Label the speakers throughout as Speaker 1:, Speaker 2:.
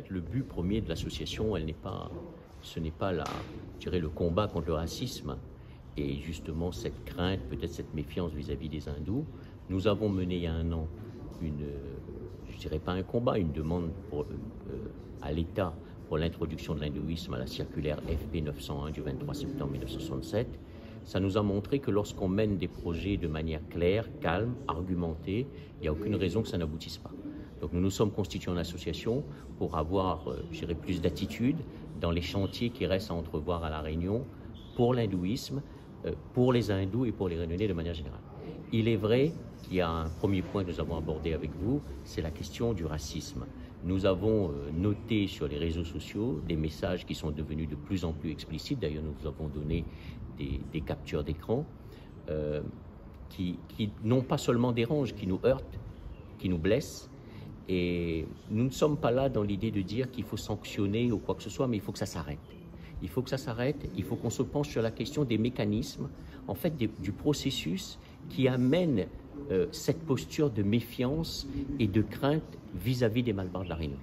Speaker 1: fait, le but premier de l'association, ce n'est pas je dirais, le combat contre le racisme et justement cette crainte, peut-être cette méfiance vis-à-vis des hindous. Nous avons mené il y a un an je dirais pas un combat, une demande à l'État pour l'introduction de l'hindouisme à la circulaire FP 901 du 23 septembre 1967. Ça nous a montré que lorsqu'on mène des projets de manière claire, calme, argumentée, il n'y a aucune raison que ça n'aboutisse pas. Donc nous nous sommes constitués en association pour avoir, je dirais, plus d'attitude dans les chantiers qui restent à entrevoir à La Réunion pour l'hindouisme, pour les hindous et pour les Réunionnais de manière générale. Il est vrai qu'il y a un premier point que nous avons abordé avec vous, c'est la question du racisme. Nous avons noté sur les réseaux sociaux des messages qui sont devenus de plus en plus explicites. D'ailleurs, nous vous avons donné des captures d'écran qui non pas seulement dérangent, qui nous heurtent, qui nous blessent. Et nous ne sommes pas là dans l'idée de dire qu'il faut sanctionner ou quoi que ce soit, mais il faut que ça s'arrête. Il faut que ça s'arrête, il faut qu'on se penche sur la question des mécanismes, en fait du processus qui amène cette posture de méfiance et de crainte vis-à-vis des Malbars de La Réunion.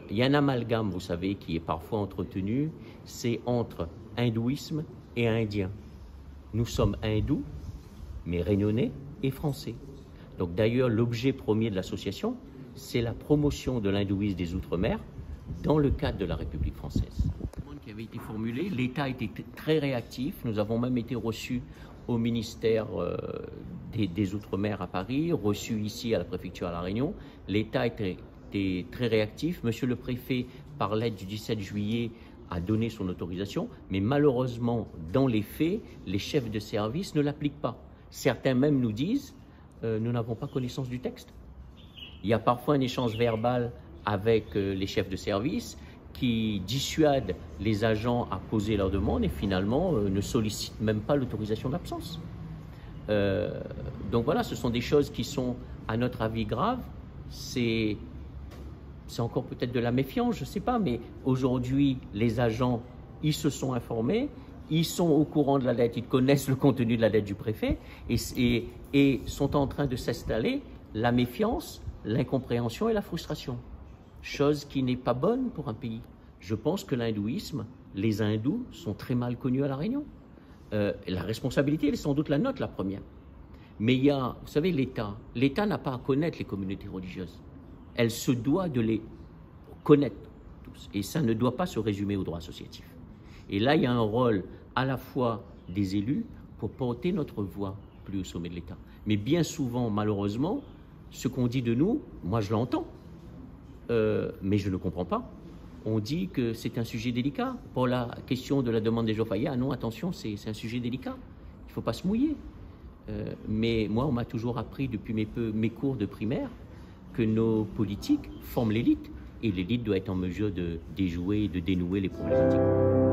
Speaker 1: Il y a un amalgame, vous savez, qui est parfois entretenu, c'est entre hindouisme et indien. Nous sommes hindous, mais réunionnais et français. Donc d'ailleurs, l'objet premier de l'association, c'est la promotion de l'hindouisme des Outre-mer dans le cadre de la République française. Qui avait été formulé, l'État a été très réactif. Nous avons même été reçus au ministère des Outre-mer à Paris, reçus ici à la préfecture à La Réunion. L'État était très réactif. Monsieur le préfet, par lettre du 17 juillet, a donné son autorisation, mais malheureusement, dans les faits, les chefs de service ne l'appliquent pas. Certains même nous disent nous n'avons pas connaissance du texte. Il y a parfois un échange verbal avec les chefs de service qui dissuadent les agents à poser leurs demandes et finalement ne sollicitent même pas l'autorisation d'absence. Donc voilà, ce sont des choses qui sont, à notre avis, graves. C'est encore peut-être de la méfiance, je ne sais pas, mais aujourd'hui, les agents, ils se sont informés, ils sont au courant de la lettre, ils connaissent le contenu de la lettre du préfet et sont en train de s'installer la méfiance, l'incompréhension et la frustration. Chose qui n'est pas bonne pour un pays. Je pense que l'hindouisme, les hindous sont très mal connus à La Réunion. La responsabilité, elle est sans doute la nôtre, la première. Mais il y a, vous savez, l'État. L'État n'a pas à connaître les communautés religieuses. Elle se doit de les connaître tous. Et ça ne doit pas se résumer au droit associatif. Et là, il y a un rôle à la fois des élus pour porter notre voix plus au sommet de l'État. Mais bien souvent, malheureusement, ce qu'on dit de nous, moi je l'entends, mais je ne comprends pas. On dit que c'est un sujet délicat. Pour la question de la demande des Jofaya, ah non, attention, c'est un sujet délicat. Il ne faut pas se mouiller. Mais moi, on m'a toujours appris depuis mes cours de primaire que nos politiques forment l'élite et l'élite doit être en mesure de déjouer et de dénouer les problématiques.